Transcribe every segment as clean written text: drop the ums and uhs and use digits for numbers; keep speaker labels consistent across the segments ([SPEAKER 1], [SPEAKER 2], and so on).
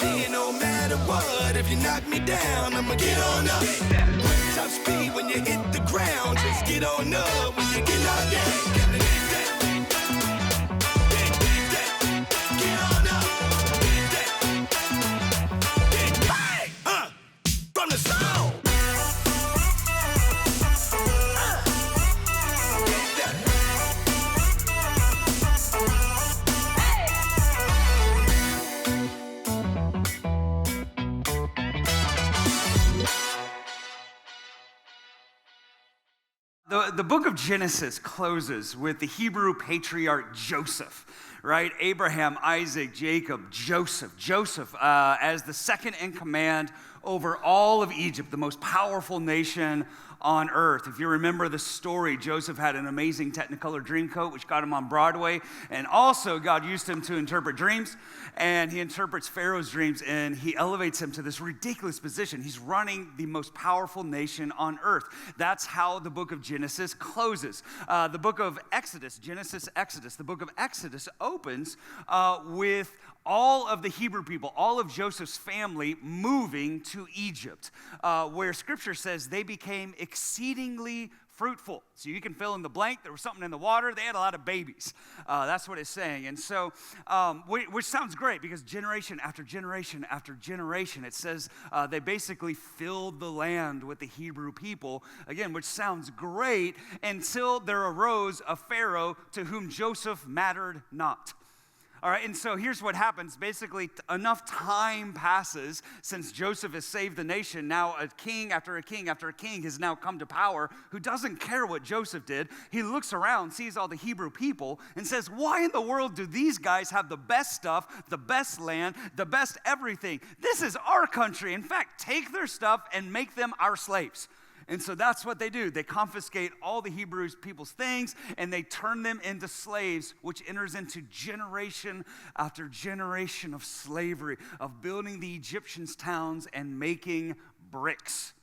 [SPEAKER 1] in no matter what. If you knock me down, I'ma get on up. Top speed when you hit the ground. Just get on up when you get knocked down. Get on up. Bang! From the soul.
[SPEAKER 2] The book of Genesis closes with the Hebrew patriarch Joseph, right? Abraham, Isaac, Jacob, Joseph. Joseph as the second in command over all of Egypt, the most powerful nation on earth. If you remember the story, Joseph had an amazing Technicolor Dreamcoat, which got him on Broadway. And also, God used him to interpret dreams. And he interprets Pharaoh's dreams, and he elevates him to this ridiculous position. He's running the most powerful nation on earth. That's how the book of Genesis closes. The book of Exodus, Genesis, Exodus, the book of Exodus opens with all of the Hebrew people, all of Joseph's family moving to Egypt, where scripture says they became exceedingly fruitful. So you can fill in the blank. There was something in the water. They had a lot of babies. That's what it's saying. And so, which sounds great because generation after generation after generation, it says they basically filled the land with the Hebrew people, again, which sounds great until there arose a Pharaoh to whom Joseph mattered not. All right, and so here's what happens. Basically, enough time passes since Joseph has saved the nation. Now a king after a king after a king has now come to power who doesn't care what Joseph did. He looks around, sees all the Hebrew people, and says, why in the world do these guys have the best stuff, the best land, the best everything? This is our country. In fact, take their stuff and make them our slaves. And so that's what they do. They confiscate all the Hebrew people's things and they turn them into slaves, which enters into generation after generation of slavery, of building the Egyptians' towns and making bricks.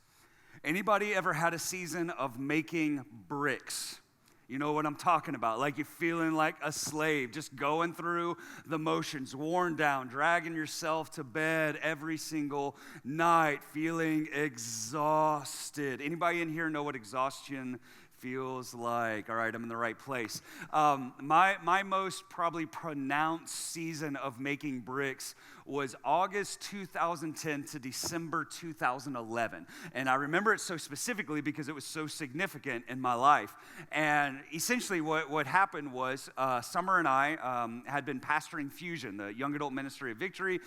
[SPEAKER 2] Anybody ever had a season of making bricks? You know what I'm talking about, like you're feeling like a slave, just going through the motions, worn down, dragging yourself to bed every single night, feeling exhausted. Anybody in here know what exhaustion feels like? All right, I'm in the right place. My most probably pronounced season of making bricks was August 2010 to December 2011. And I remember it so specifically because it was so significant in my life. And essentially what happened was Summer and I had been pastoring Fusion, the young adult ministry of Victory.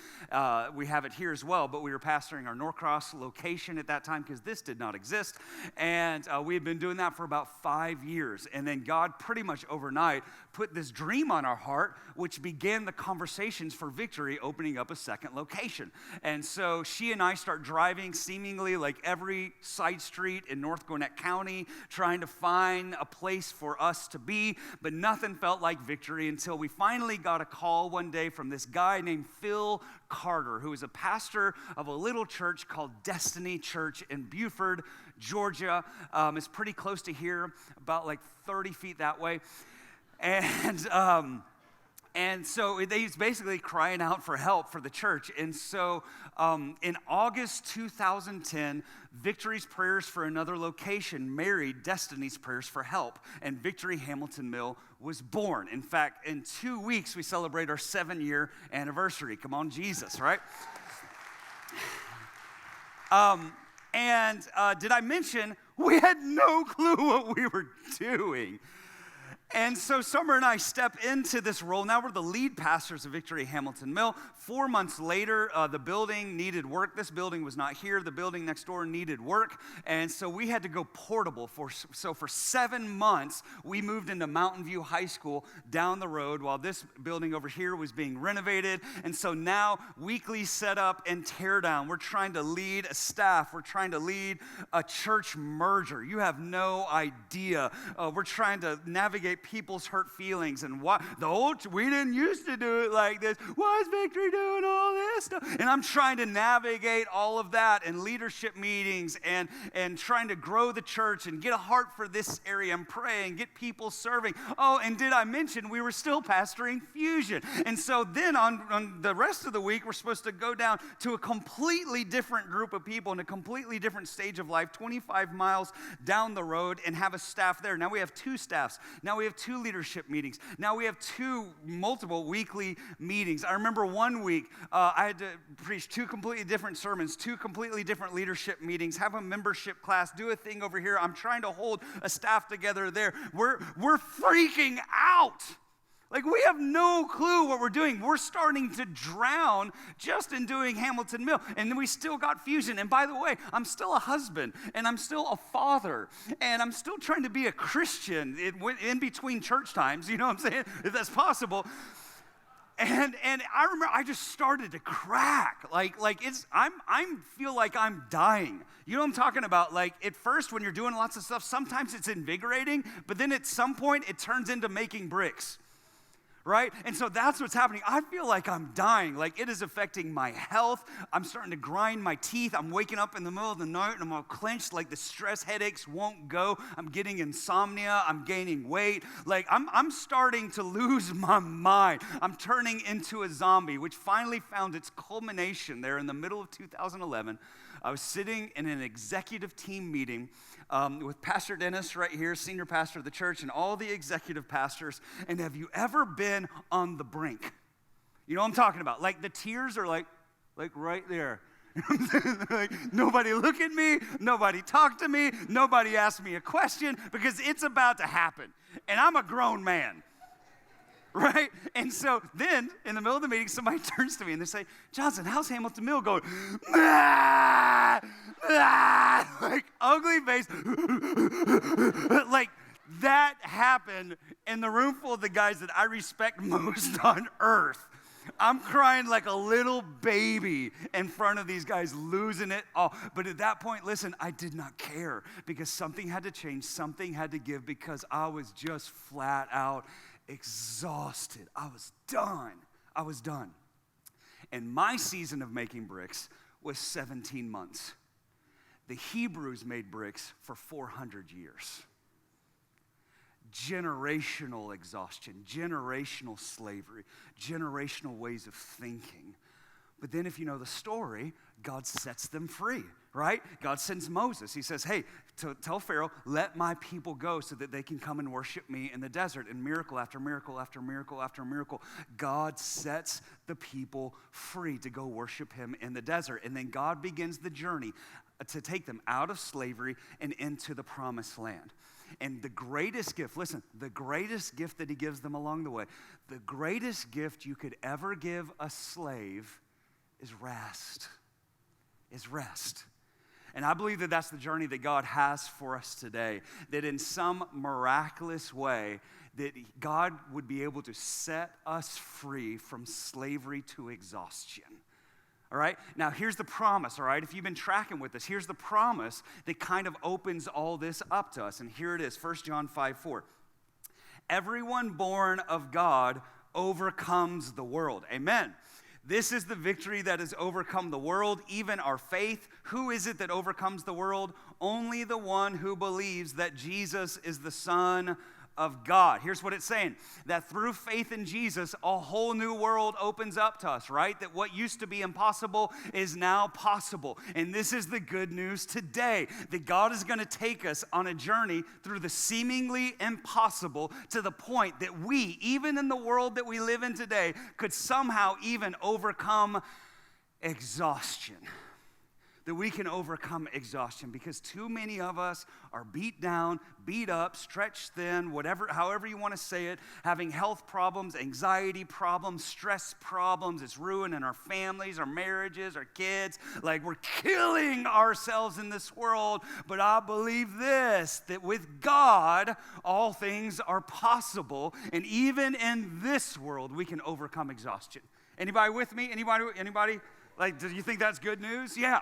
[SPEAKER 2] We have it here as well, but we were pastoring our Norcross location at that time because this did not exist. And we had been doing that for about 5 years. And then God pretty much overnight put this dream on our heart, which began the conversations for Victory opening up a second location. And so she and I start driving seemingly like every side street in North Gwinnett County, trying to find a place for us to be, but nothing felt like Victory until we finally got a call one day from this guy named Phil Carter, who is a pastor of a little church called Destiny Church in Buford, Georgia. It's pretty close to here, about like 30 feet that way. And so he's basically crying out for help for the church. And so in August 2010, Victory's Prayers for Another Location married Destiny's Prayers for Help. And Victory Hamilton Mill was born. In fact, in 2 weeks, we celebrate our 7-year anniversary. Come on, Jesus, right? Did I mention we had no clue what we were doing? And so Summer and I step into this role. Now we're the lead pastors of Victory Hamilton Mill. 4 months later, the building needed work. This building was not here. The building next door needed work. And so we had to go portable. For 7 months, we moved into Mountain View High School down the road while this building over here was being renovated. And so now weekly setup and tear down. We're trying to lead a staff. We're trying to lead a church merger. You have no idea. We're trying to navigate people's hurt feelings and why we didn't used to do it like this. Why is Victory doing all this? messed up. And I'm trying to navigate all of that and leadership meetings and trying to grow the church and get a heart for this area and pray and get people serving. Oh, and did I mention we were still pastoring Fusion? And so then on the rest of the week, we're supposed to go down to a completely different group of people in a completely different stage of life, 25 miles down the road, and have a staff there. Now we have 2 staffs. Now we have 2 leadership meetings. Now we have 2 multiple weekly meetings. I remember one week I had to preach 2 completely different sermons, 2 completely different leadership meetings, have a membership class, do a thing over here. I'm trying to hold a staff together there. We're freaking out. Like, we have no clue what we're doing. We're starting to drown just in doing Hamilton Mill. And then we still got Fusion. And by the way, I'm still a husband, and I'm still a father, and I'm still trying to be a Christian in between church times, you know what I'm saying, if that's possible. And I remember I just started to crack. I feel like I'm dying. You know what I'm talking about? Like, at first, when you're doing lots of stuff, sometimes it's invigorating, but then at some point, it turns into making bricks. Right? And so that's what's happening. I feel like I'm dying. Like, it is affecting my health. I'm starting to grind my teeth. I'm waking up in the middle of the night and I'm all clenched, like the stress headaches won't go. I'm getting insomnia. I'm gaining weight. Like, I'm starting to lose my mind. I'm turning into a zombie, which finally found its culmination there in the middle of 2011. I was sitting in an executive team meeting with Pastor Dennis right here, senior pastor of the church, and all the executive pastors. And have you ever been on the brink? You know what I'm talking about? Like, the tears are like right there. Like, nobody look at me, nobody talk to me, nobody ask me a question, because it's about to happen. And I'm a grown man. Right? And so then, in the middle of the meeting, somebody turns to me and they say, Johnson, how's Hamilton Mill going? Ah, ah, like, ugly face. Like, that happened in the room full of the guys that I respect most on earth. I'm crying like a little baby in front of these guys, losing it all. But at that point, listen, I did not care, because something had to change, something had to give, because I was just flat out exhausted. I was done. And my season of making bricks was 17 months. The Hebrews made bricks for 400 years. Generational exhaustion, generational slavery, generational ways of thinking. But then if you know the story, God sets them free, right? God sends Moses. He says, hey, tell Pharaoh, let my people go so that they can come and worship me in the desert. And miracle after miracle after miracle after miracle, God sets the people free to go worship him in the desert. And then God begins the journey to take them out of slavery and into the promised land. And the greatest gift, listen, the greatest gift that he gives them along the way, the greatest gift you could ever give a slave is rest. And I believe that that's the journey that God has for us today, that in some miraculous way, that God would be able to set us free from slavery to exhaustion. All right? Now, here's the promise, all right? If you've been tracking with us, here's the promise that kind of opens all this up to us. And here it is, 1 John 5:4. Everyone born of God overcomes the world. Amen. This is the victory that has overcome the world, even our faith. Who is it that overcomes the world? Only the one who believes that Jesus is the Son of God. Here's what it's saying, that through faith in Jesus, a whole new world opens up to us, right? That what used to be impossible is now possible. And this is the good news today, that God is going to take us on a journey through the seemingly impossible to the point that we, even in the world that we live in today, could somehow even overcome exhaustion. That we can overcome exhaustion, because too many of us are beat down, beat up, stretched thin, however you want to say it, having health problems, anxiety problems, stress problems. It's ruining our families, our marriages, our kids. Like, we're killing ourselves in this world. But I believe this, that with God, all things are possible. And even in this world, we can overcome exhaustion. Anybody with me? Anybody? Like, do you think that's good news? Yeah.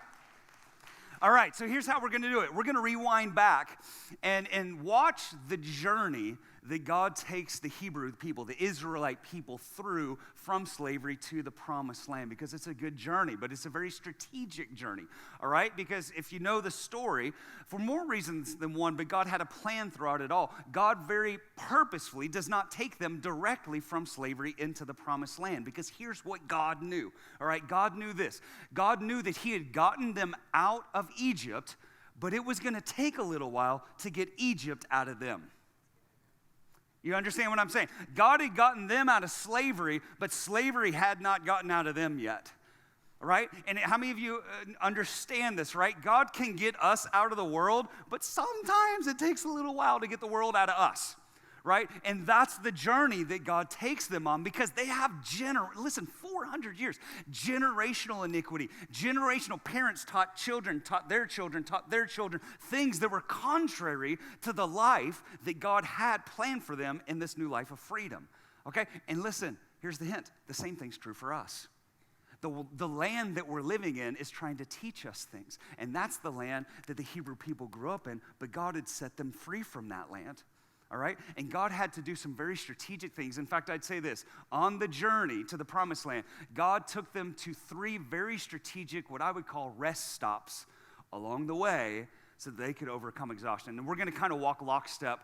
[SPEAKER 2] All right, so here's how we're going to do it. We're going to rewind back and watch the journey that God takes the Hebrew people, the Israelite people, through from slavery to the promised land, because it's a good journey, but it's a very strategic journey, all right? Because if you know the story, for more reasons than one, but God had a plan throughout it all. God very purposefully does not take them directly from slavery into the promised land, because here's what God knew, all right? God knew this. God knew that he had gotten them out of Egypt, but it was going to take a little while to get Egypt out of them. You understand what I'm saying? God had gotten them out of slavery, but slavery had not gotten out of them yet, right? And how many of you understand this, right? God can get us out of the world, but sometimes it takes a little while to get the world out of us, right? And that's the journey that God takes them on, because they have 400 years, generational iniquity. Generational parents taught their children, things that were contrary to the life that God had planned for them in this new life of freedom, okay? And listen, here's the hint. The same thing's true for us. The land that we're living in is trying to teach us things, and that's the land that the Hebrew people grew up in, but God had set them free from that land. All right? And God had to do some very strategic things. In fact, I'd say this. On the journey to the promised land, God took them to 3 very strategic, what I would call rest stops along the way, so that they could overcome exhaustion. And we're going to kind of walk lockstep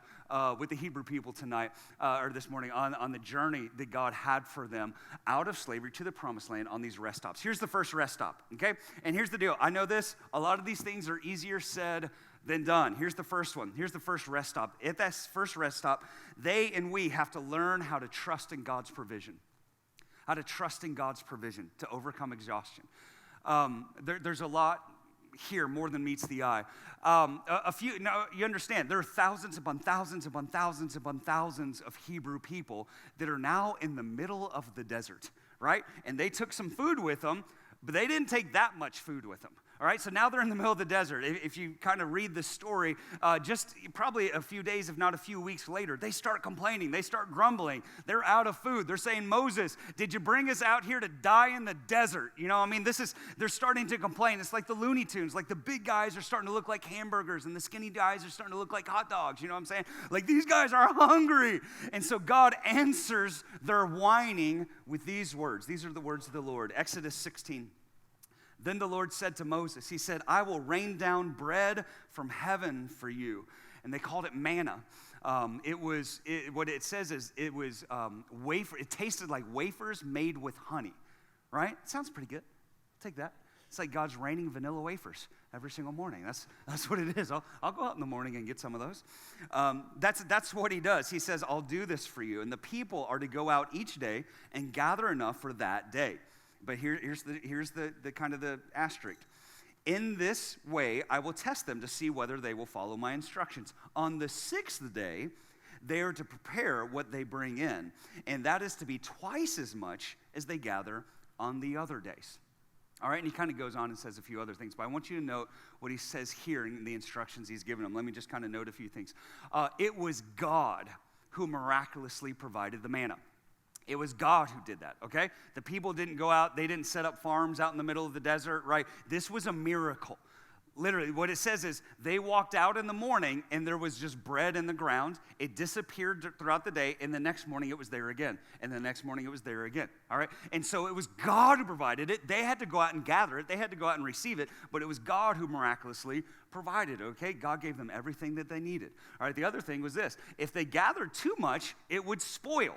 [SPEAKER 2] with the Hebrew people tonight, or this morning, on the journey that God had for them out of slavery to the promised land on these rest stops. Here's the first rest stop, okay? And here's the deal. I know this. A lot of these things are easier said than done. Here's the first one. Here's the first rest stop. At that first rest stop, they and we have to learn how to trust in God's provision. How to trust in God's provision to overcome exhaustion. There's a lot here, more than meets the eye. Now you understand, there are thousands upon thousands upon thousands upon thousands of Hebrew people that are now in the middle of the desert, right? And they took some food with them, but they didn't take that much food with them. All right, so now they're in the middle of the desert. If you kind of read the story, just probably a few days, if not a few weeks later, they start complaining. They start grumbling. They're out of food. They're saying, Moses, did you bring us out here to die in the desert? You know, I mean, they're starting to complain. It's like the Looney Tunes. Like the big guys are starting to look like hamburgers, and the skinny guys are starting to look like hot dogs. You know what I'm saying? Like these guys are hungry. And so God answers their whining with these words. These are the words of the Lord. Exodus 16. Then the Lord said to Moses, he said, I will rain down bread from heaven for you. And they called it manna. What it says is it was wafer. It tasted like wafers made with honey, right? It sounds pretty good. Take that. It's like God's raining vanilla wafers every single morning. That's what it is. I'll go out in the morning and get some of those. That's what he does. He says, I'll do this for you. And the people are to go out each day and gather enough for that day. But here's the kind of the asterisk. In this way, I will test them to see whether they will follow my instructions. On the 6th day, they are to prepare what they bring in, and that is to be twice as much as they gather on the other days. All right, and he kind of goes on and says a few other things, but I want you to note what he says here in the instructions he's given them. Let me just kind of note a few things. It was God who miraculously provided the manna. It was God who did that, okay? The people didn't go out. They didn't set up farms out in the middle of the desert, right? This was a miracle. Literally, what it says is they walked out in the morning and there was just bread in the ground. It disappeared throughout the day, and the next morning it was there again. And the next morning it was there again, all right? And so it was God who provided it. They had to go out and gather it. They had to go out and receive it, but it was God who miraculously provided, okay? God gave them everything that they needed. All right, the other thing was this. If they gathered too much, it would spoil.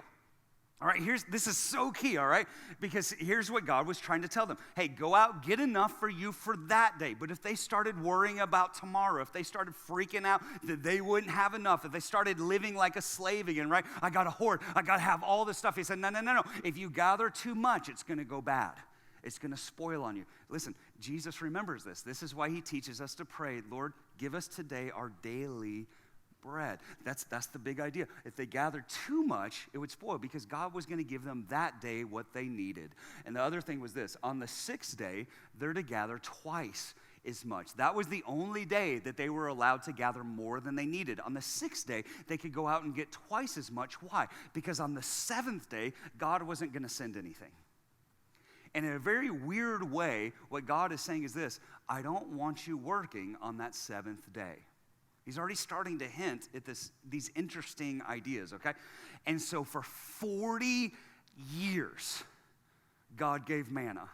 [SPEAKER 2] All right, this is so key, all right? Because here's what God was trying to tell them. Hey, go out, get enough for you for that day. But if they started worrying about tomorrow, if they started freaking out that they wouldn't have enough, if they started living like a slave again, right? I got to hoard, I got to have all this stuff. He said, no. If you gather too much, it's going to go bad. It's going to spoil on you. Listen, Jesus remembers this. This is why he teaches us to pray, Lord, give us today our daily bread. That's the big idea. If they gathered too much, it would spoil, because God was going to give them that day what they needed. And the other thing was this. On the 6th day, they're to gather twice as much. That was the only day that they were allowed to gather more than they needed. On the 6th day, they could go out and get twice as much. Why? Because on the 7th day, God wasn't going to send anything. And in a very weird way, what God is saying is this: I don't want you working on that 7th day. He's already starting to hint at these interesting ideas, okay? And so for 40 years, God gave manna.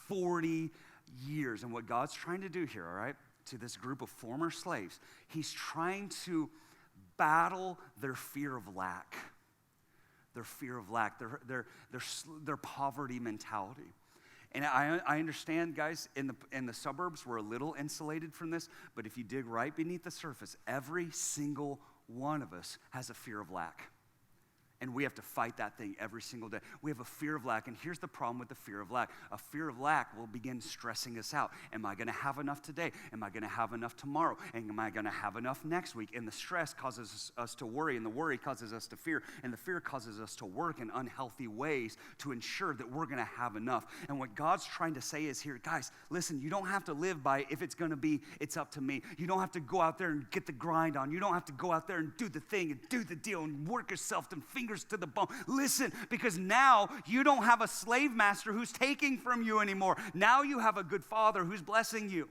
[SPEAKER 2] 40 years. And what God's trying to do here, all right, to this group of former slaves, he's trying to battle their fear of lack. Their fear of lack, their poverty mentality. And I understand, guys, in the suburbs, we're a little insulated from this, but if you dig right beneath the surface, every single one of us has a fear of lack. And we have to fight that thing every single day. We have a fear of lack, and here's the problem with the fear of lack. A fear of lack will begin stressing us out. Am I going to have enough today? Am I going to have enough tomorrow? And am I going to have enough next week? And the stress causes us to worry, and the worry causes us to fear, and the fear causes us to work in unhealthy ways to ensure that we're going to have enough. And what God's trying to say is here, guys, listen, you don't have to live by if it's going to be, it's up to me. You don't have to go out there and get the grind on. You don't have to go out there and do the thing and do the deal and work yourself to fingers to the bone. Listen, because now you don't have a slave master who's taking from you anymore. Now you have a good father who's blessing you.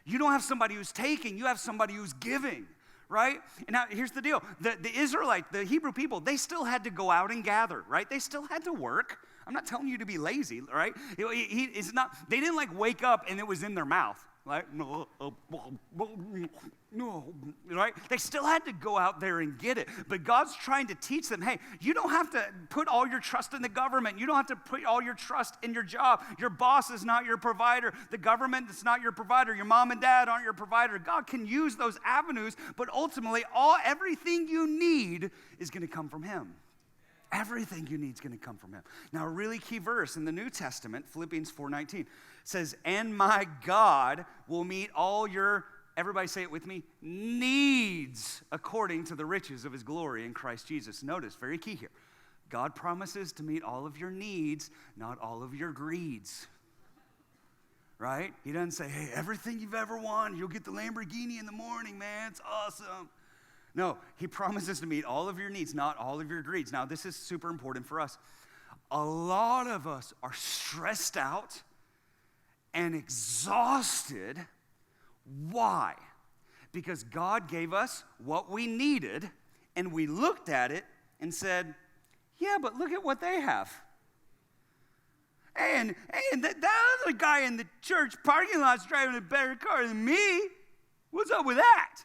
[SPEAKER 2] You don't have somebody who's taking, you have somebody who's giving, right? And now here's the deal. The Hebrew people, they still had to go out and gather, right? They still had to work. I'm not telling you to be lazy, right? It's not, they didn't like wake up and it was in their mouth. Like, no, right? They still had to go out there and get it. But God's trying to teach them, hey, you don't have to put all your trust in the government. You don't have to put all your trust in your job. Your boss is not your provider. The government is not your provider. Your mom and dad aren't your provider. God can use those avenues, but ultimately, everything you need is going to come from Him. Everything you need is going to come from Him. Now, a really key verse in the New Testament, Philippians 4:19, says, and my God will meet all your, everybody say it with me, needs according to the riches of His glory in Christ Jesus. Notice, very key here. God promises to meet all of your needs, not all of your greeds. Right? He doesn't say, hey, everything you've ever wanted, you'll get the Lamborghini in the morning, man. It's awesome. No, He promises to meet all of your needs, not all of your greeds. Now, this is super important for us. A lot of us are stressed out and exhausted. Why? Because God gave us what we needed, and we looked at it and said, yeah, but look at what they have. And that other guy in the church parking lot's driving a better car than me. What's up with that?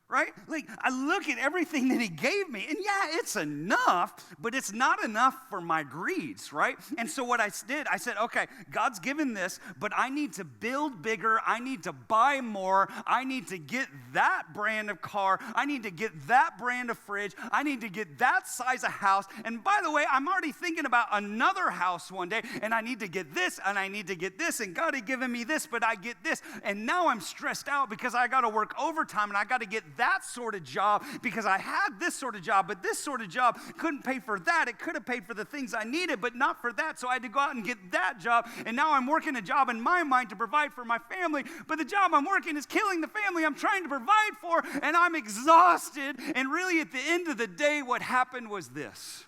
[SPEAKER 2] Right? Like, I look at everything that He gave me, and yeah, it's enough, but it's not enough for my greeds, right? And so what I did, I said, okay, God's given this, but I need to build bigger. I need to buy more. I need to get that brand of car. I need to get that brand of fridge. I need to get that size of house. And by the way, I'm already thinking about another house one day, and I need to get this, and I need to get this, and God had given me this, but I get this. And now I'm stressed out because I got to work overtime, and I got to get that sort of job because I had this sort of job, but this sort of job couldn't pay for that. It could have paid for the things I needed, but not for that. So I had to go out and get that job. And now I'm working a job in my mind to provide for my family, but the job I'm working is killing the family I'm trying to provide for, and I'm exhausted. And really at the end of the day, what happened was this,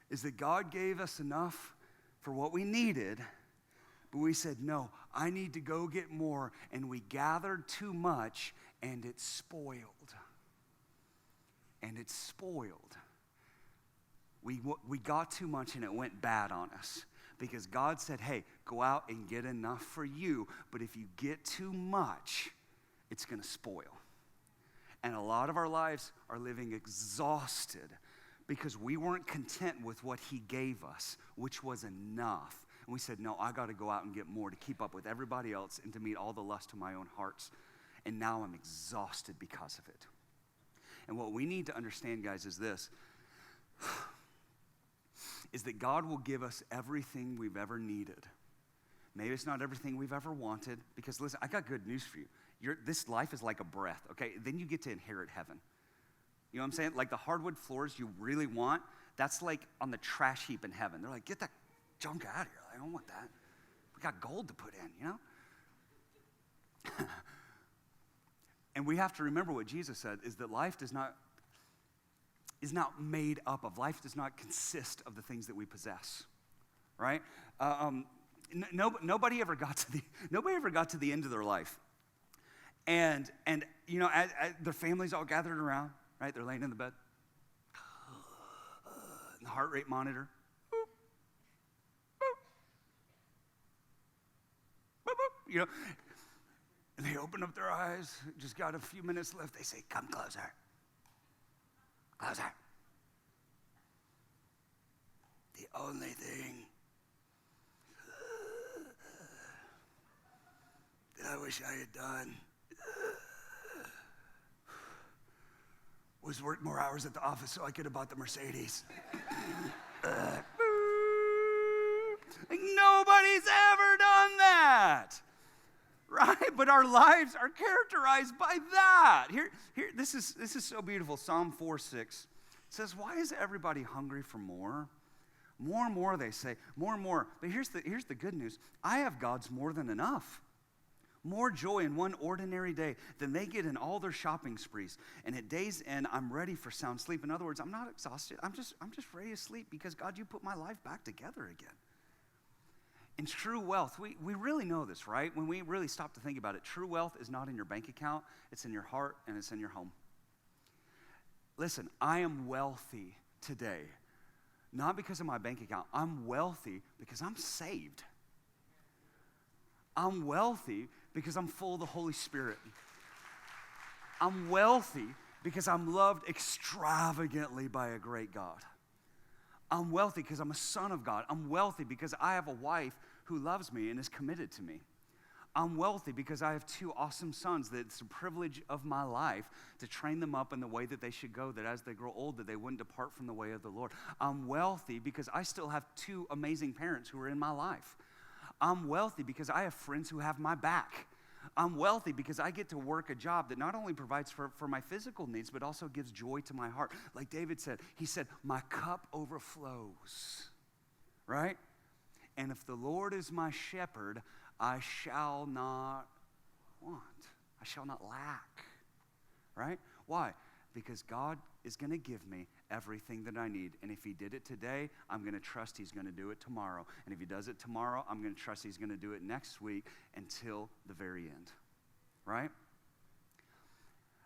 [SPEAKER 2] is that God gave us enough for what we needed, but we said, no, I need to go get more, and we gathered too much, and it's spoiled. And it's spoiled. We got too much and it went bad on us. Because God said, hey, go out and get enough for you. But if you get too much, it's going to spoil. And a lot of our lives are living exhausted because we weren't content with what He gave us, which was enough. And we said, no, I got to go out and get more to keep up with everybody else and to meet all the lust of my own hearts. And now I'm exhausted because of it. And what we need to understand, guys, is this, is that God will give us everything we've ever needed. Maybe it's not everything we've ever wanted, because listen, I got good news for you. This life is like a breath, okay? Then you get to inherit heaven. You know what I'm saying? Like the hardwood floors you really want, that's like on the trash heap in heaven. They're like, get that junk out of here. I don't want that. We got gold to put in, you know? And we have to remember what Jesus said, is that life is not made up of. Life does not consist of the things that we possess, right? Nobody ever got to the end of their life And you know, as their families all gathered around, right? They're laying in the bed. And the heart rate monitor. Boop, boop, boop, boop, you know. And they open up their eyes, just got a few minutes left. They say, come closer. Closer. The only thing that I wish I had done was work more hours at the office so I could have bought the Mercedes. Like nobody's ever done that. Right? But our lives are characterized by that. Here, this is so beautiful. Psalm 4:6 says, why is everybody hungry for more? More and more, they say, more and more. But here's the good news. I have God's more than enough. More joy in one ordinary day than they get in all their shopping sprees. And at day's end, I'm ready for sound sleep. In other words, I'm not exhausted. I'm just ready to sleep because, God, you put my life back together again. And true wealth, we really know this, right? When we really stop to think about it, true wealth is not in your bank account. It's in your heart and it's in your home. Listen, I am wealthy today, not because of my bank account. I'm wealthy because I'm saved. I'm wealthy because I'm full of the Holy Spirit. I'm wealthy because I'm loved extravagantly by a great God. I'm wealthy because I'm a son of God. I'm wealthy because I have a wife who loves me and is committed to me. I'm wealthy because I have two awesome sons that it's a privilege of my life to train them up in the way that they should go, that as they grow old, that they wouldn't depart from the way of the Lord. I'm wealthy because I still have two amazing parents who are in my life. I'm wealthy because I have friends who have my back. I'm wealthy because I get to work a job that not only provides for my physical needs, but also gives joy to my heart. Like David said, he said, my cup overflows, right? And if the Lord is my shepherd, I shall not want. I shall not lack, right? Why? Because God is going to give me everything that I need. And if he did it today, I'm going to trust he's going to do it tomorrow. And if he does it tomorrow, I'm going to trust he's going to do it next week until the very end, right?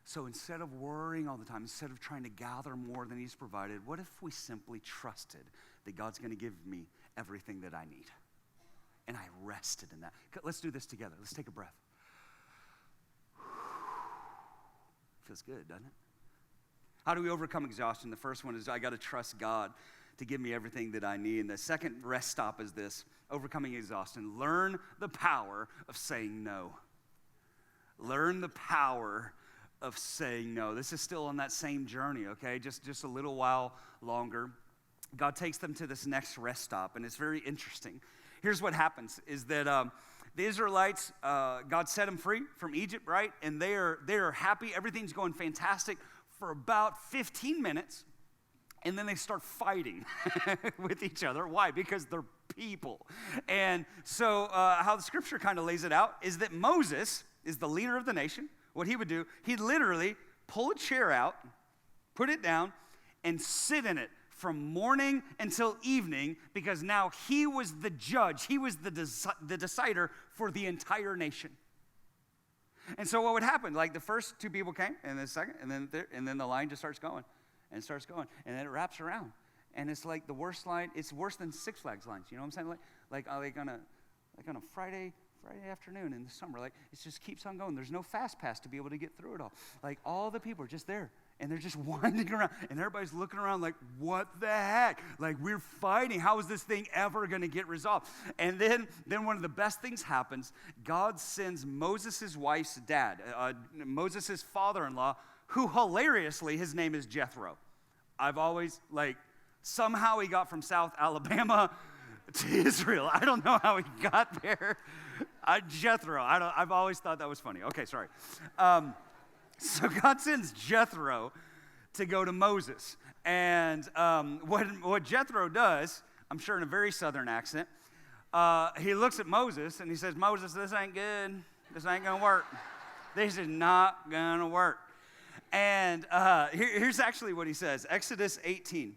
[SPEAKER 2] So instead of worrying all the time, instead of trying to gather more than he's provided, what if we simply trusted that God's going to give me everything that I need? And I rested in that. Let's do this together. Let's take a breath. Feels good, doesn't it? How do we overcome exhaustion? The first one is I got to trust God to give me everything that I need. And the second rest stop is this, overcoming exhaustion. Learn the power of saying no. Learn the power of saying no. This is still on that same journey, okay? Just a little while longer. God takes them to this next rest stop, and it's very interesting. Here's what happens, is that the Israelites, God set them free from Egypt, right? And they are happy. Everything's going fantastic for about 15 minutes, and then they start fighting with each other. Why? Because they're people. And so how the scripture kind of lays it out is that Moses is the leader of the nation. What he would do, he'd literally pull a chair out, put it down, and sit in it from morning until evening, because now he was the judge. He was the decider for the entire nation. And so what would happen? Like the first two people came, and the second, and then the line just starts going, and it starts going, and then it wraps around, and it's like the worst line. It's worse than Six Flags lines. You know what I'm saying? Like on a Friday afternoon in the summer, like it just keeps on going. There's no fast pass to be able to get through it all. Like all the people are just there, and they're just winding around, and everybody's looking around like, what the heck? Like, we're fighting. How is this thing ever going to get resolved? And then one of the best things happens. God sends Moses' wife's dad, Moses' father-in-law, who hilariously, his name is Jethro. I've always, somehow he got from South Alabama to Israel. I don't know how he got there. Jethro. I've always thought that was funny. Okay, sorry. So God sends Jethro to go to Moses. And what Jethro does, I'm sure in a very southern accent, he looks at Moses and he says, Moses, this ain't good. This ain't going to work. This is not going to work. And here's actually what he says. Exodus 18,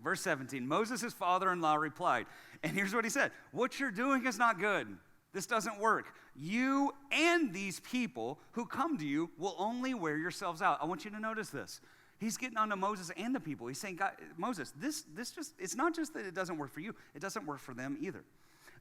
[SPEAKER 2] verse 17. Moses' father-in-law replied, and here's what he said. What you're doing is not good. This doesn't work. You and these people who come to you will only wear yourselves out. I want you to notice this. He's getting on to Moses and the people. He's saying, God, Moses, it's not just that it doesn't work for you. It doesn't work for them either.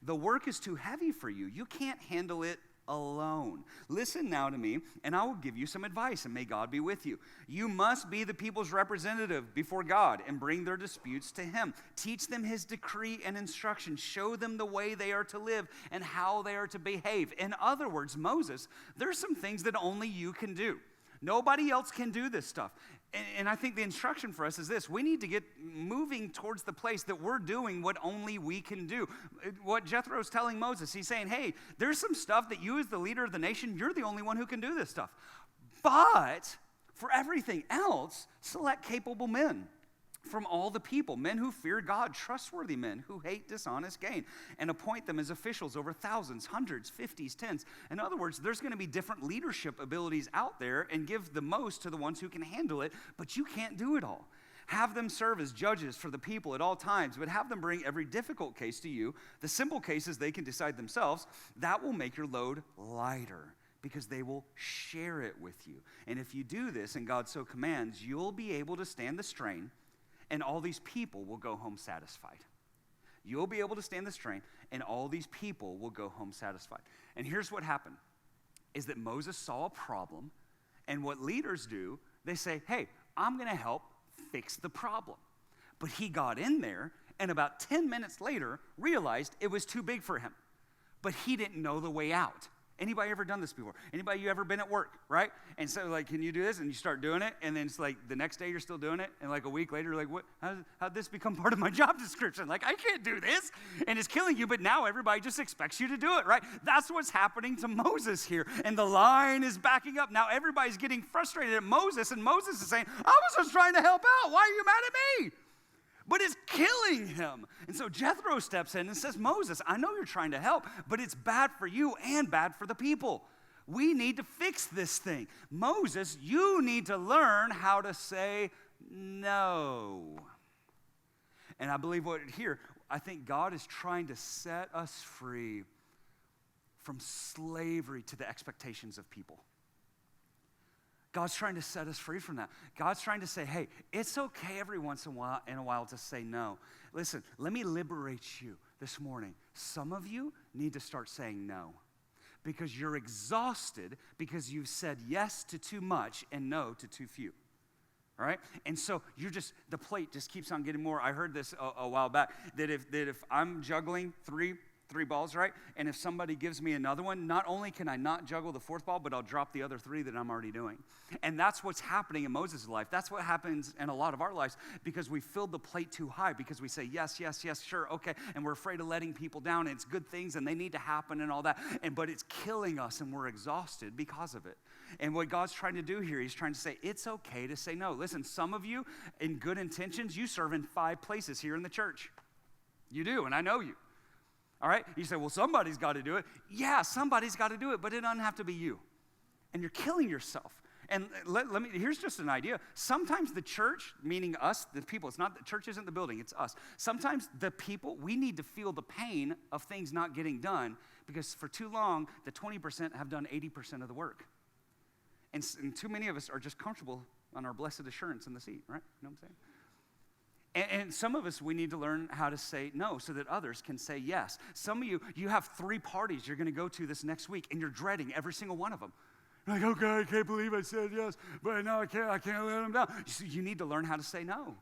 [SPEAKER 2] The work is too heavy for you. You can't handle it alone. Listen now to me, and I will give you some advice, and may God be with you. You must be the people's representative before God and bring their disputes to him. Teach them his decree and instruction. Show them the way they are to live and how they are to behave. In other words, Moses, there's some things that only you can do. Nobody else can do this stuff. And I think the instruction for us is this. We need to get moving towards the place that we're doing what only we can do. What Jethro's telling Moses, he's saying, hey, there's some stuff that you as the leader of the nation, you're the only one who can do this stuff. But for everything else, select capable men from all the people, men who fear God, trustworthy men who hate dishonest gain, and appoint them as officials over thousands, hundreds, fifties, tens. In other words, there's going to be different leadership abilities out there, and give the most to the ones who can handle it, but you can't do it all. Have them serve as judges for the people at all times, but have them bring every difficult case to you. The simple cases they can decide themselves. That will make your load lighter, because they will share it with you. And if you do this, and God so commands, you'll be able to stand the strain, and all these people will go home satisfied. You'll be able to stand the strain, and all these people will go home satisfied. And here's what happened, is that Moses saw a problem, and what leaders do, they say, hey, I'm going to help fix the problem. But he got in there, and about 10 minutes later, realized it was too big for him. But he didn't know the way out. Anybody ever done this before? Anybody, you ever been at work, right? And so, like, can you do this? And you start doing it, and then it's like the next day you're still doing it, and like a week later, you're like, what? How'd this become part of my job description? Like, I can't do this, and it's killing you, but now everybody just expects you to do it, right? That's what's happening to Moses here, and the line is backing up. Now everybody's getting frustrated at Moses, and Moses is saying, I was just trying to help out. Why are you mad at me? But it's killing him. And so Jethro steps in and says, Moses, I know you're trying to help, but it's bad for you and bad for the people. We need to fix this thing. Moses, you need to learn how to say no. And I believe I think God is trying to set us free from slavery to the expectations of people. God's trying to set us free from that. God's trying to say, hey, it's okay every once in a while to say no. Listen, let me liberate you this morning. Some of you need to start saying no because you're exhausted because you've said yes to too much and no to too few. All right? And so the plate just keeps on getting more. I heard this a while back, that if I'm juggling three balls, right? And if somebody gives me another one, not only can I not juggle the fourth ball, but I'll drop the other three that I'm already doing. And that's what's happening in Moses' life. That's what happens in a lot of our lives because we filled the plate too high because we say, yes, yes, yes, sure, okay. And we're afraid of letting people down. And it's good things and they need to happen and all that. But it's killing us and we're exhausted because of it. And what God's trying to do here, he's trying to say, it's okay to say no. Listen, some of you, in good intentions, you serve in 5 places here in the church. You do, and I know you. All right? You say, well, somebody's got to do it. Yeah, somebody's got to do it, but it doesn't have to be you. And you're killing yourself. And here's just an idea. Sometimes the church, meaning us, the people, the church isn't the building, it's us. Sometimes the people, we need to feel the pain of things not getting done because for too long, the 20% have done 80% of the work. And too many of us are just comfortable on our blessed assurance in the seat, right? You know what I'm saying? And some of us, we need to learn how to say no so that others can say yes. Some of you have 3 parties you're going to go to this next week, and you're dreading every single one of them. You're like, okay, I can't believe I said yes, but no, I can't let them down. You need to learn how to say no,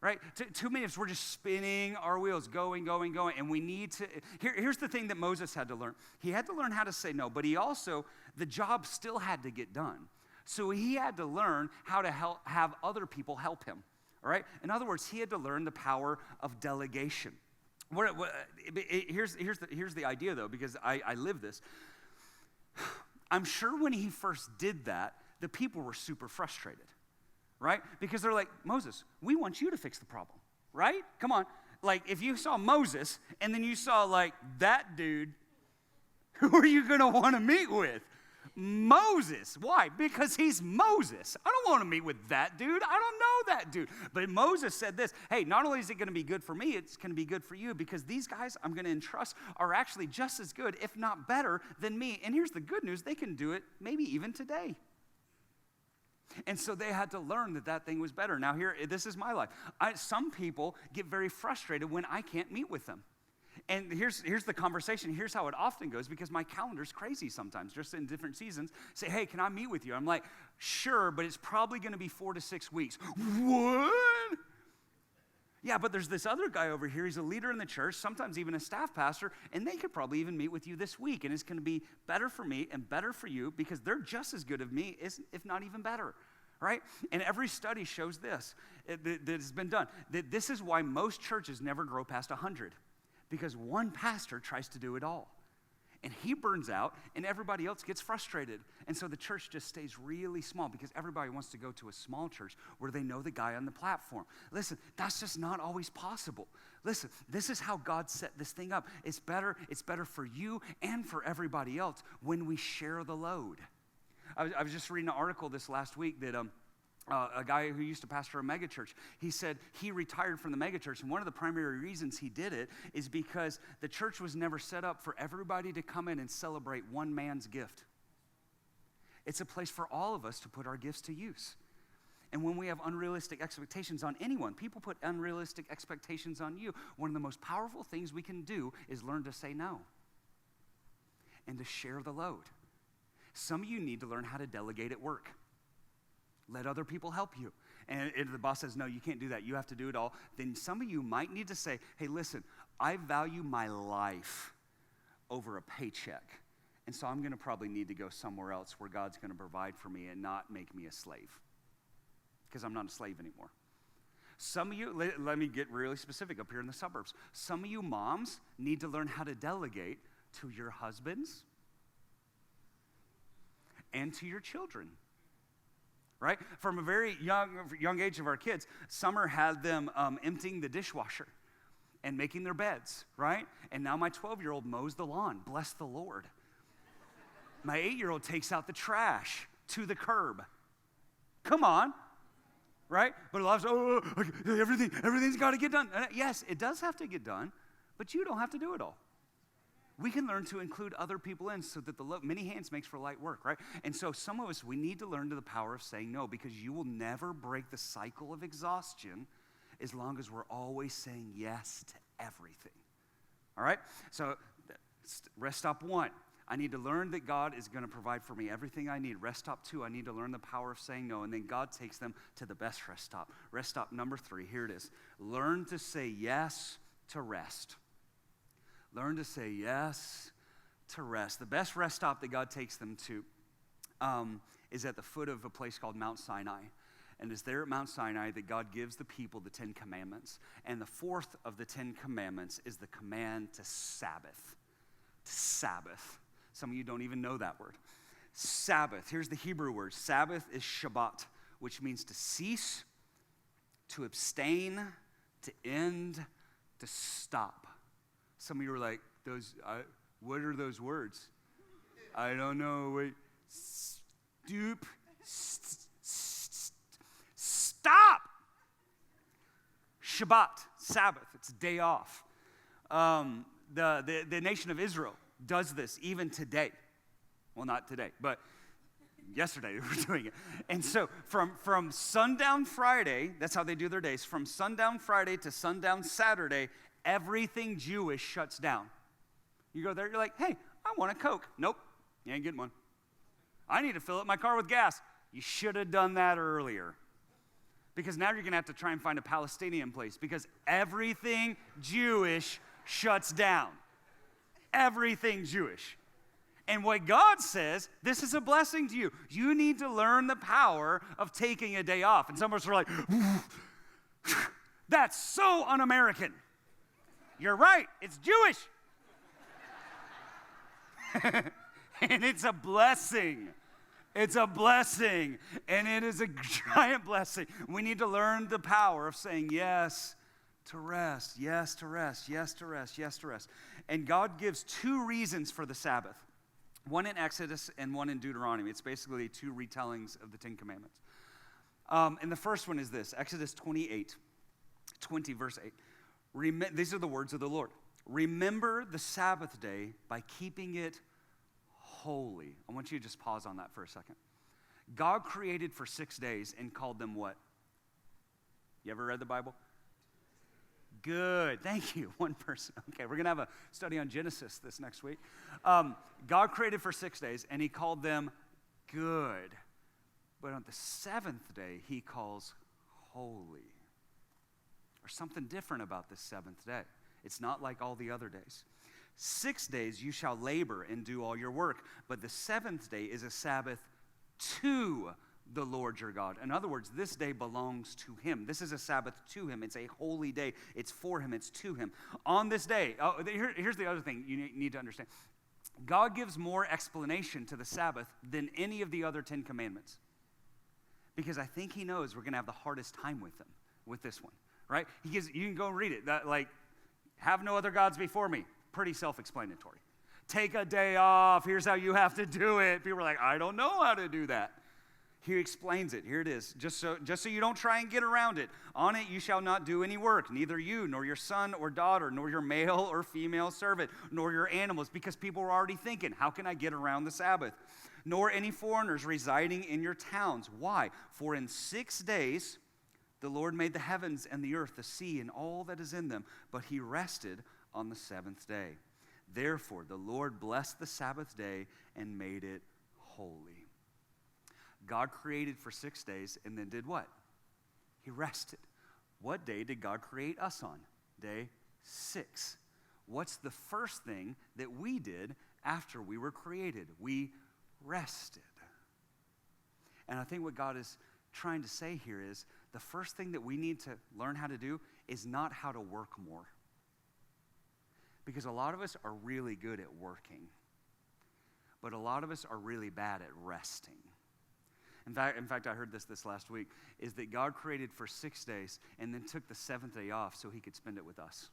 [SPEAKER 2] right? Too many of us, we're just spinning our wheels, going, and we need to. Here's the thing that Moses had to learn. He had to learn how to say no, but the job still had to get done. So he had to learn how to have other people help him. All right? In other words, he had to learn the power of delegation. Here's the idea, though, because I live this. I'm sure when he first did that, the people were super frustrated, right? Because they're like, Moses, we want you to fix the problem, right? Come on. Like, if you saw Moses and then you saw, like, that dude, who are you going to want to meet with? Moses. Why? Because he's Moses. I don't want to meet with that dude. I don't know that dude. But Moses said this, hey, not only is it going to be good for me, it's going to be good for you because these guys I'm going to entrust are actually just as good, if not better, than me. And here's the good news. They can do it maybe even today. And so they had to learn that that thing was better. Now here, this is my life. Some people get very frustrated when I can't meet with them. And here's the conversation. Here's how it often goes, because my calendar's crazy sometimes, just in different seasons. Say, hey, can I meet with you? I'm like, sure, but it's probably going to be 4 to 6 weeks. What? Yeah, but there's this other guy over here. He's a leader in the church, sometimes even a staff pastor, and they could probably even meet with you this week. And it's going to be better for me and better for you because they're just as good as me, if not even better. Right? And every study shows this, that has been done, that this is why most churches never grow past 100. Because one pastor tries to do it all. And he burns out, and everybody else gets frustrated. And so the church just stays really small because everybody wants to go to a small church where they know the guy on the platform. Listen, that's just not always possible. Listen, this is how God set this thing up. It's better for you and for everybody else when we share the load. I was just reading an article this last week that a guy who used to pastor a megachurch, he said he retired from the megachurch, and one of the primary reasons he did it is because the church was never set up for everybody to come in and celebrate one man's gift. It's a place for all of us to put our gifts to use. And when we have unrealistic expectations on anyone, people put unrealistic expectations on you. One of the most powerful things we can do is learn to say no and to share the load. Some of you need to learn how to delegate at work. Let other people help you. And if the boss says, no, you can't do that, you have to do it all, then some of you might need to say, hey, listen, I value my life over a paycheck. And so I'm going to probably need to go somewhere else where God's going to provide for me and not make me a slave. Because I'm not a slave anymore. Some of you, let me get really specific up here in the suburbs. Some of you moms need to learn how to delegate to your husbands and to your children. Right? From a very young age of our kids, Summer had them emptying the dishwasher and making their beds, right? And now my 12-year-old mows the lawn. Bless the Lord. My 8-year-old takes out the trash to the curb. Come on, right? But a lot of everything's got to get done. Yes, it does have to get done, but you don't have to do it all. We can learn to include other people in so that many hands makes for light work, right? And so some of us, we need to learn to the power of saying no because you will never break the cycle of exhaustion as long as we're always saying yes to everything, all right? So rest stop 1, I need to learn that God is going to provide for me everything I need. Rest stop 2, I need to learn the power of saying no, and then God takes them to the best rest stop. Rest stop number 3, here it is. Learn to say yes to rest. Learn to say yes to rest. The best rest stop that God takes them to is at the foot of a place called Mount Sinai. And it's there at Mount Sinai that God gives the people the 10 commandments. And the 4th of the 10 commandments is the command to Sabbath. To Sabbath. Some of you don't even know that word. Sabbath. Here's the Hebrew word. Sabbath is Shabbat, which means to cease, to abstain, to end, to stop. Some of you are like, what are those words? I don't know. Wait. Stoop. Stop. Shabbat, Sabbath. It's a day off. The nation of Israel does this even today. Well, not today, but yesterday they were doing it. And so from sundown Friday, that's how they do their days, from sundown Friday to sundown Saturday, everything Jewish shuts down. You go there, you're like, hey, I want a Coke. Nope, you ain't getting one. I need to fill up my car with gas. You should have done that earlier. Because now you're going to have to try and find a Palestinian place because everything Jewish shuts down. Everything Jewish. And what God says, this is a blessing to you. You need to learn the power of taking a day off. And some of us are like, that's so un-American. You're right, it's Jewish. And it's a blessing. It's a blessing, and it is a giant blessing. We need to learn the power of saying yes to rest, yes to rest, yes to rest, yes to rest. And God gives 2 reasons for the Sabbath. One in Exodus and one in Deuteronomy. It's basically two retellings of the Ten Commandments. And the first one is this, Exodus 20, verse 8. These are the words of the Lord. Remember the Sabbath day by keeping it holy. I want you to just pause on that for a second. God created for 6 days and called them what? You ever read the Bible? Good. Thank you. One person. Okay, we're going to have a study on Genesis this next week. God created for 6 days, and he called them good. But on the seventh day, he calls holy. There's something different about this seventh day. It's not like all the other days. 6 days you shall labor and do all your work, but the seventh day is a Sabbath to the Lord your God. In other words, this day belongs to him. This is a Sabbath to him. It's a holy day. It's for him. It's to him. On this day, here's the other thing you need to understand. God gives more explanation to the Sabbath than any of the other 10 commandments. Because I think he knows we're going to have the hardest time with this one, right? You can go and read it. Have no other gods before me. Pretty self-explanatory. Take a day off. Here's how you have to do it. People are like, I don't know how to do that. He explains it. Here it is. Just so you don't try and get around it. On it you shall not do any work, neither you, nor your son or daughter, nor your male or female servant, nor your animals, because people were already thinking, how can I get around the Sabbath? Nor any foreigners residing in your towns. Why? For in 6 days the Lord made the heavens and the earth, the sea, and all that is in them, but he rested on the seventh day. Therefore the Lord blessed the Sabbath day and made it holy. God created for 6 days and then did what? He rested. What day did God create us on? Day 6. What's the first thing that we did after we were created? We rested. And I think what God is trying to say here is the first thing that we need to learn how to do is not how to work more. Because a lot of us are really good at working, but a lot of us are really bad at resting. In fact, I heard this last week, is that God created for 6 days and then took the seventh day off so he could spend it with us.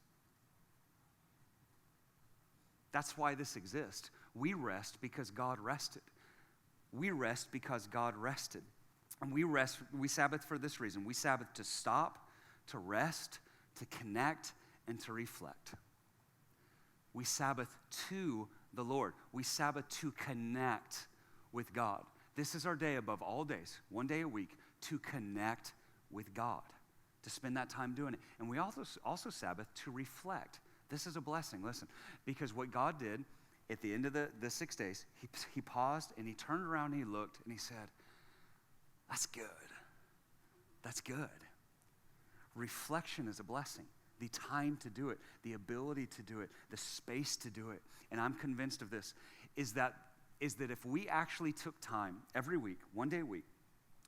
[SPEAKER 2] That's why this exists. We rest because God rested. We rest because God rested. And we Sabbath for this reason. We Sabbath to stop, to rest, to connect, and to reflect. We Sabbath to the Lord. We Sabbath to connect with God. This is our day above all days, 1 day a week, to connect with God, to spend that time doing it. And we also Sabbath to reflect. This is a blessing, listen, because what God did at the end of the 6 days, he paused and he turned around and he looked and he said, that's good. That's good. Reflection is a blessing. The time to do it, the ability to do it, the space to do it. And I'm convinced of this, is that if we actually took time every week, 1 day a week,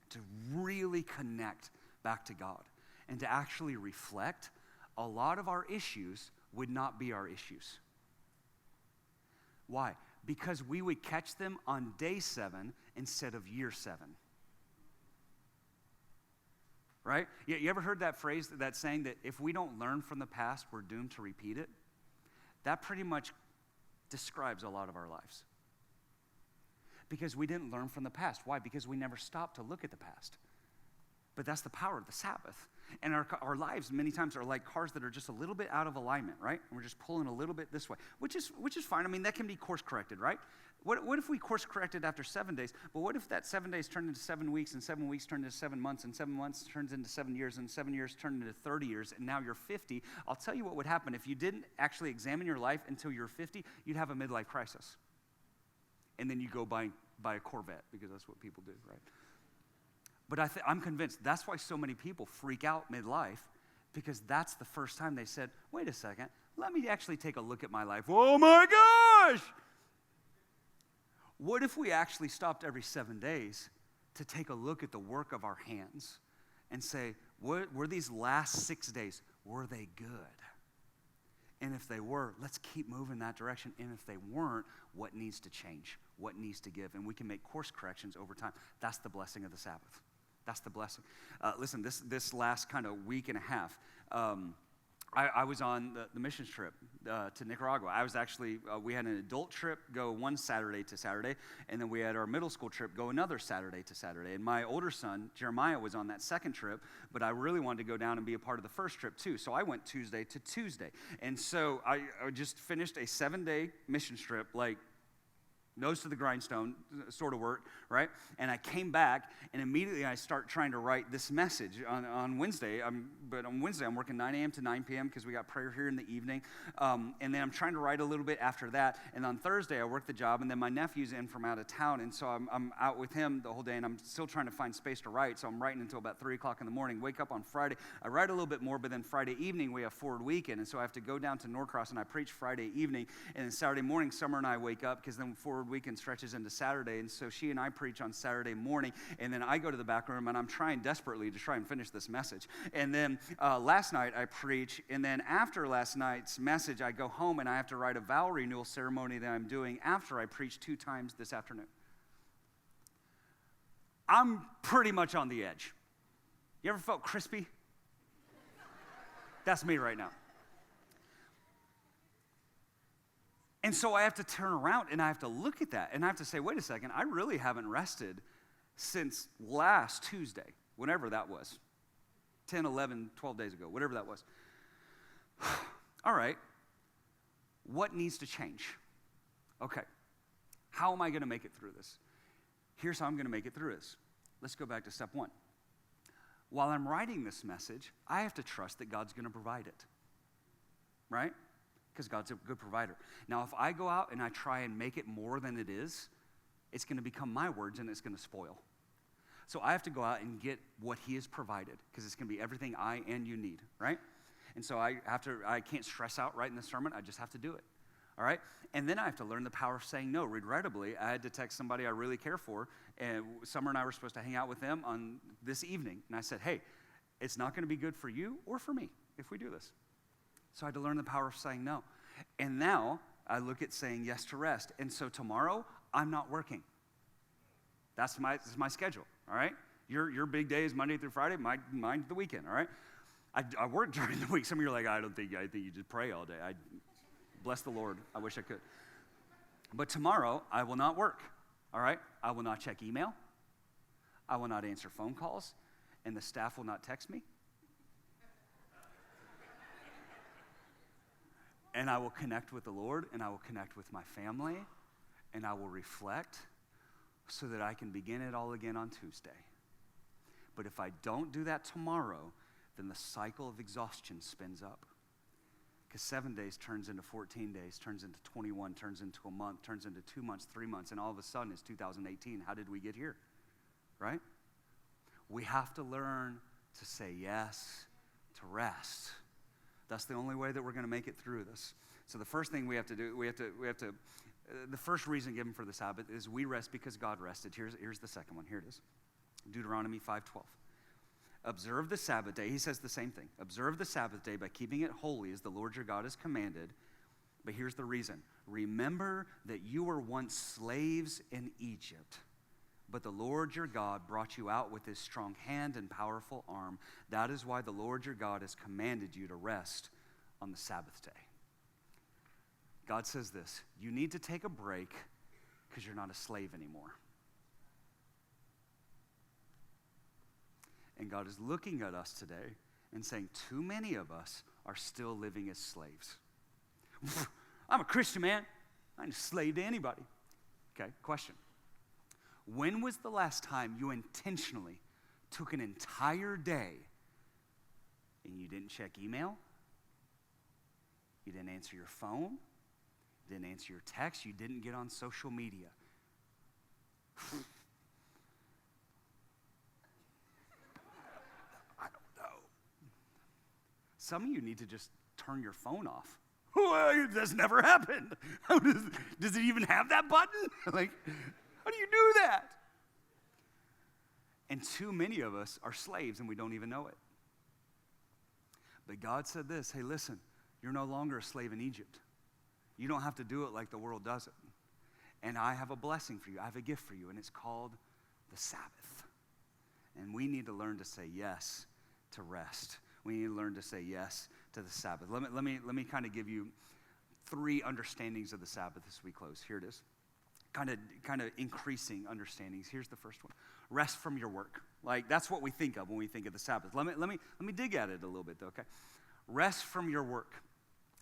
[SPEAKER 2] to really connect back to God and to actually reflect, a lot of our issues would not be our issues. Why? Because we would catch them on day 7 instead of year 7. Right? You ever heard that phrase, that saying that if we don't learn from the past, we're doomed to repeat it? That pretty much describes a lot of our lives. Because we didn't learn from the past. Why? Because we never stopped to look at the past. But that's the power of the Sabbath. And our lives many times are like cars that are just a little bit out of alignment, right? And we're just pulling a little bit this way, which is fine. I mean, that can be course corrected, right? What if we course corrected after 7 days? But what if that 7 days turned into 7 weeks, and 7 weeks turned into 7 months, and 7 months turns into 7 years, and 7 years turned into 30 years, and now you're 50? I'll tell you what would happen. If you didn't actually examine your life until you're 50, you'd have a midlife crisis. And then you go buy a Corvette, because that's what people do, right? But I'm convinced that's why so many people freak out midlife, because that's the first time they said, wait a second, let me actually take a look at my life. Oh my gosh! What if we actually stopped every 7 days to take a look at the work of our hands and say, were these last 6 days, were they good? And if they were, let's keep moving that direction. And if they weren't, what needs to change? What needs to give? And we can make course corrections over time. That's the blessing of the Sabbath. That's the blessing. Listen, this last kind of week and a half, I was on the missions trip to Nicaragua. I was actually, we had an adult trip go one Saturday to Saturday, and then we had our middle school trip go another Saturday to Saturday. And my older son, Jeremiah, was on that second trip, but I really wanted to go down and be a part of the first trip too. So I went Tuesday to Tuesday. And so I just finished a 7-day missions trip, like nose to the grindstone sort of work, right? And I came back, and immediately I start trying to write this message on Wednesday. But on Wednesday, I'm working 9 a.m. to 9 p.m. because we got prayer here in the evening. And then I'm trying to write a little bit after that. And on Thursday, I work the job, and then my nephew's in from out of town, and so I'm out with him the whole day, and I'm still trying to find space to write, so I'm writing until about 3 o'clock in the morning. Wake up on Friday. I write a little bit more, but then Friday evening, we have Forward Weekend, and so I have to go down to Norcross, and I preach Friday evening. And then Saturday morning, Summer and I wake up because then Forward Weekend stretches into Saturday, and so she and I preach on Saturday morning, and then I go to the back room, and I'm trying desperately to try and finish this message. And then last night I preach, and then after last night's message, I go home, and I have to write a vow renewal ceremony that I'm doing after I preach 2 times this afternoon. I'm pretty much on the edge. You ever felt crispy? That's me right now. And so I have to turn around and I have to look at that and I have to say, wait a second, I really haven't rested since last Tuesday, whenever that was, 10, 11, 12 days ago, whatever that was. All right, what needs to change? Okay, how am I going to make it through this? Here's how I'm going to make it through this. Let's go back to step 1. While I'm writing this message, I have to trust that God's going to provide it, right? Because God's a good provider. Now, if I go out and I try and make it more than it is, it's going to become my words and it's going to spoil. So I have to go out and get what he has provided because it's going to be everything I and you need, right? And so I can't stress out writing the sermon. I just have to do it, all right? And then I have to learn the power of saying no. Regrettably, I had to text somebody I really care for, and Summer and I were supposed to hang out with them on this evening. And I said, hey, it's not going to be good for you or for me if we do this. So I had to learn the power of saying no. And now I look at saying yes to rest. And so tomorrow, I'm not working. That's my schedule, all right? Your big day is Monday through Friday. Mine's the weekend, all right? I work during the week. Some of you are like, I think you just pray all day. I bless the Lord. I wish I could. But tomorrow, I will not work, all right? I will not check email. I will not answer phone calls. And the staff will not text me. And I will connect with the Lord, and I will connect with my family, and I will reflect so that I can begin it all again on Tuesday. But if I don't do that tomorrow, then the cycle of exhaustion spins up. Because 7 days turns into 14 days, turns into 21, turns into a month, turns into 2 months, 3 months, and all of a sudden it's 2018. How did we get here? Right? We have to learn to say yes to rest. That's the only way that we're going to make it through this. So the first thing we have to do, the first reason given for the Sabbath is we rest because God rested. Here's the second one. Here it is. Deuteronomy 5:12. Observe the Sabbath day. He says the same thing. Observe the Sabbath day by keeping it holy as the Lord your God has commanded. But here's the reason. Remember that you were once slaves in Egypt. But the Lord your God brought you out with his strong hand and powerful arm. That is why the Lord your God has commanded you to rest on the Sabbath day. God says this, you need to take a break because you're not a slave anymore. And God is looking at us today and saying, too many of us are still living as slaves. I'm a Christian, man. I ain't a slave to anybody. Okay, question. When was the last time you intentionally took an entire day and you didn't check email? You didn't answer your phone? You didn't answer your text? You didn't get on social media? I don't know. Some of you need to just turn your phone off. Well, that's never happened. Does it even have that button? Like, how do you do that? And too many of us are slaves and we don't even know it. But God said this, hey, listen, you're no longer a slave in Egypt. You don't have to do it like the world does it. And I have a blessing for you. I have a gift for you, and it's called the Sabbath. And we need to learn to say yes to rest. We need to learn to say yes to to the Sabbath. Let me kind of give you 3 understandings of the Sabbath as we close. Here it is. Kind of increasing understandings. Here's the first one. Rest from your work. Like, that's what we think of when we think of the Sabbath. Let me dig at it a little bit, though, okay? Rest from your work.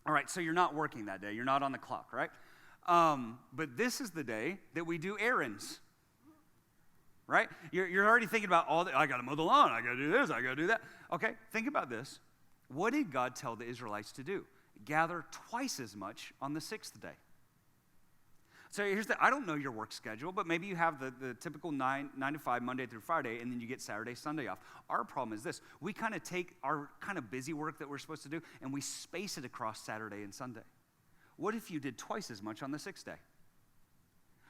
[SPEAKER 2] All right, so you're not working that day. You're not on the clock, right? But this is the day that we do errands, right? You're already thinking about I got to mow the lawn. I got to do this. I got to do that. Okay, think about this. What did God tell the Israelites to do? Gather twice as much on the 6th day. So I don't know your work schedule, but maybe you have the typical 9 to 5, Monday through Friday, and then you get Saturday, Sunday off. Our problem is this. We kind of take our kind of busy work that we're supposed to do, and we space it across Saturday and Sunday. What if you did twice as much on the 6th day?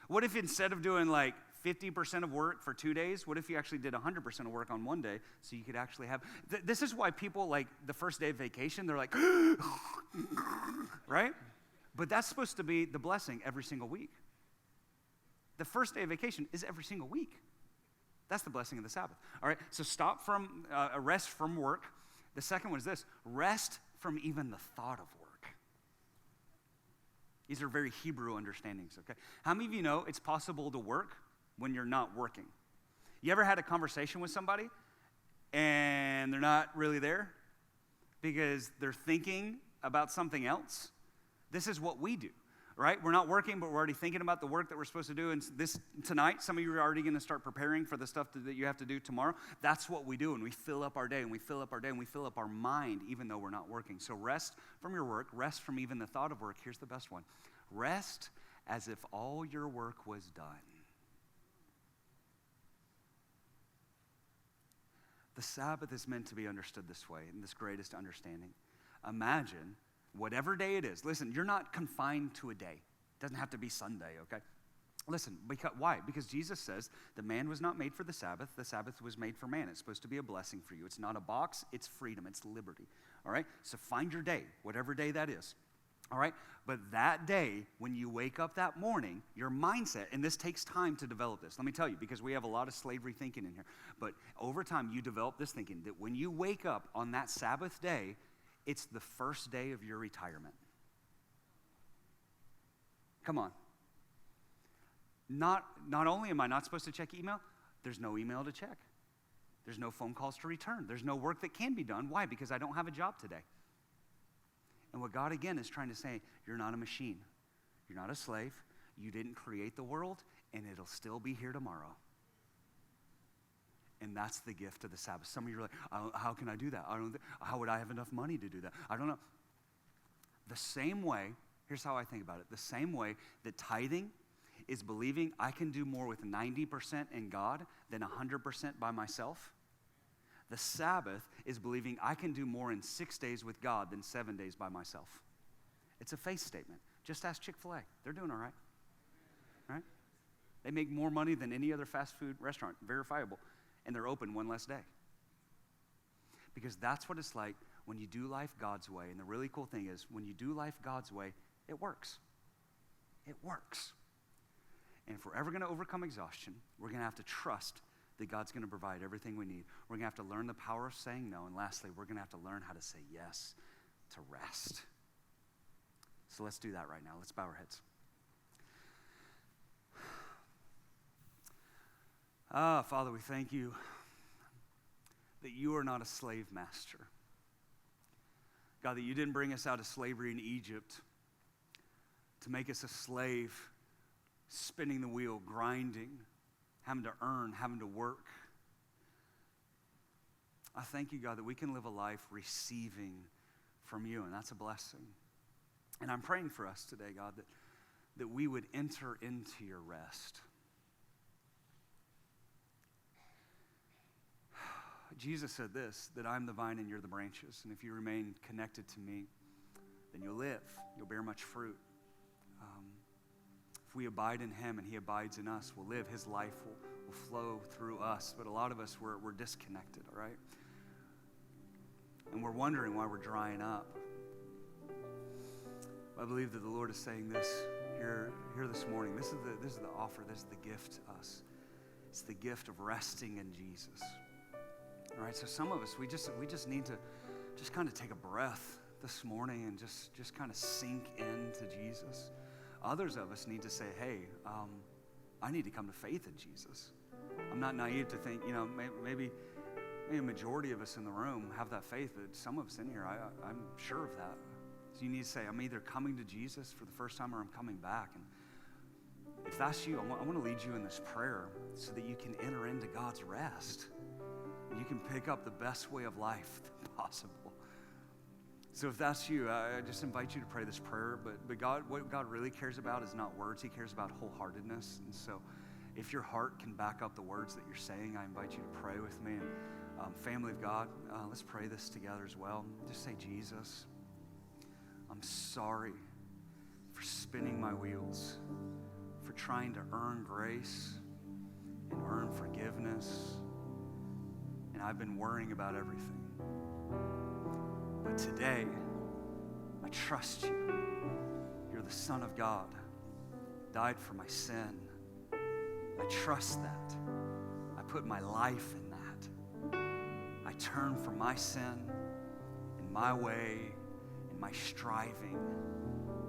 [SPEAKER 2] What if instead of doing like 50% of work for 2 days, what if you actually did 100% of work on one day so you could actually have... This is why people, like, the first day of vacation, they're like, right? But that's supposed to be the blessing every single week. The first day of vacation is every single week. That's the blessing of the Sabbath. All right, so stop from, rest from work. The second one is this, rest from even the thought of work. These are very Hebrew understandings, okay? How many of you know it's possible to work when you're not working? You ever had a conversation with somebody and they're not really there because they're thinking about something else? This is what we do, right? We're not working, but we're already thinking about the work that we're supposed to do. And tonight, some of you are already going to start preparing for the stuff that you have to do tomorrow. That's what we do, and we fill up our day, and we fill up our day, and we fill up our mind, even though we're not working. So rest from your work, rest from even the thought of work. Here's the best one. Rest as if all your work was done. The Sabbath is meant to be understood this way, in this greatest understanding. Imagine whatever day it is. Listen, you're not confined to a day. It doesn't have to be Sunday, okay? Listen, why? Because Jesus says the man was not made for the Sabbath was made for man. It's supposed to be a blessing for you. It's not a box, it's freedom, it's liberty, all right? So find your day, whatever day that is, all right? But that day, when you wake up that morning, your mindset, and this takes time to develop this. Let me tell you, because we have a lot of slavery thinking in here. But over time, you develop this thinking that when you wake up on that Sabbath day, it's the first day of your retirement. Come on. Not only am I not supposed to check email, there's no email to check. There's no phone calls to return. There's no work that can be done. Why? Because I don't have a job today. And what God, again, is trying to say, you're not a machine. You're not a slave. You didn't create the world, and it'll still be here tomorrow. And that's the gift of the Sabbath. Some of you are like, how can I do that? How would I have enough money to do that? I don't know. The same way, here's how I think about it. The same way that tithing is believing I can do more with 90% in God than 100% by myself. The Sabbath is believing I can do more in 6 days with God than 7 days by myself. It's a faith statement. Just ask Chick-fil-A. They're doing all right. Right? They make more money than any other fast food restaurant, verifiable. And they're open one less day. Because that's what it's like when you do life God's way. And the really cool thing is, when you do life God's way, it works. It works. And if we're ever going to overcome exhaustion, we're going to have to trust that God's going to provide everything we need. We're going to have to learn the power of saying no. And lastly, we're going to have to learn how to say yes to rest. So let's do that right now. Let's bow our heads. Father, we thank you that you are not a slave master. God, that you didn't bring us out of slavery in Egypt to make us a slave, spinning the wheel, grinding, having to earn, having to work. I thank you, God, that we can live a life receiving from you, and that's a blessing. And I'm praying for us today, God, that we would enter into your rest. Jesus said this, that I'm the vine and you're the branches. And if you remain connected to me, then you'll live. You'll bear much fruit. If we abide in him and he abides in us, we'll live. His life will flow through us. But a lot of us, we're disconnected, all right? And we're wondering why we're drying up. I believe that the Lord is saying this here this morning. This is the offer. This is the gift to us. It's the gift of resting in Jesus. All right, so some of us, we just need to just kind of take a breath this morning and just kind of sink into Jesus. Others of us need to say, hey, I need to come to faith in Jesus. I'm not naive to think, maybe a majority of us in the room have that faith, but some of us in here, I'm sure of that. So you need to say, I'm either coming to Jesus for the first time or I'm coming back. And if that's you, I want to lead you in this prayer so that you can enter into God's rest. You can pick up the best way of life possible. So if that's you, I just invite you to pray this prayer. But God, what God really cares about is not words. He cares about wholeheartedness. And so if your heart can back up the words that you're saying, I invite you to pray with me. And family of God, let's pray this together as well. Just say, Jesus, I'm sorry for spinning my wheels, for trying to earn grace and earn forgiveness. And I've been worrying about everything. But today, I trust you. You're the Son of God, died for my sin. I trust that. I put my life in that. I turn from my sin and my way and my striving,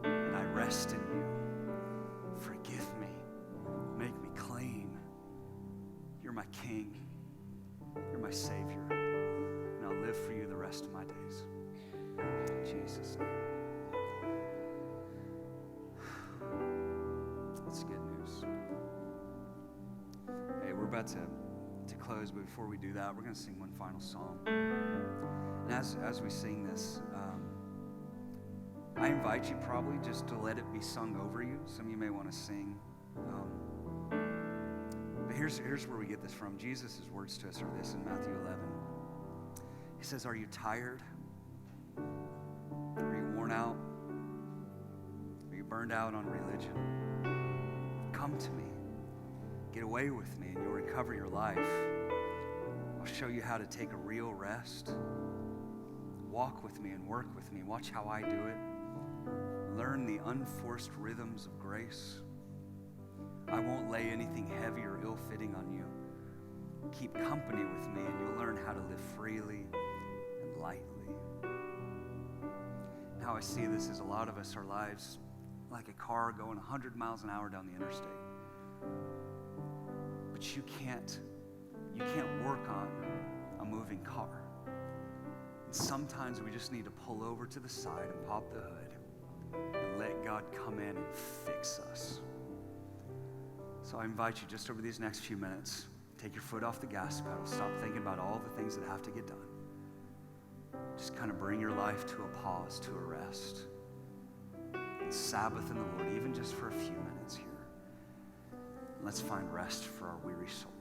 [SPEAKER 2] and I rest in you. Forgive me. Make me clean. You're my King. You're my Savior. And I'll live for you the rest of my days. In Jesus' name. That's good news. Hey, we're about to close, but before we do that, we're going to sing one final song. And as we sing this, I invite you probably just to let it be sung over you. Some of you may want to sing. But here's where we get this from. Jesus' words to us are this in Matthew 11. He says, are you tired? Are you worn out? Are you burned out on religion? Come to me. Get away with me and you'll recover your life. I'll show you how to take a real rest. Walk with me and work with me. Watch how I do it. Learn the unforced rhythms of grace. I won't lay anything heavy or ill-fitting on you. Keep company with me and you'll learn how to live freely and lightly. And how I see this is a lot of us, our lives like a car going 100 miles an hour down the interstate. But you can't work on a moving car. And sometimes we just need to pull over to the side and pop the hood and let God come in and fix us. So I invite you just over these next few minutes, take your foot off the gas pedal, stop thinking about all the things that have to get done. Just kind of bring your life to a pause, to a rest. And Sabbath in the Lord, even just for a few minutes here. Let's find rest for our weary souls.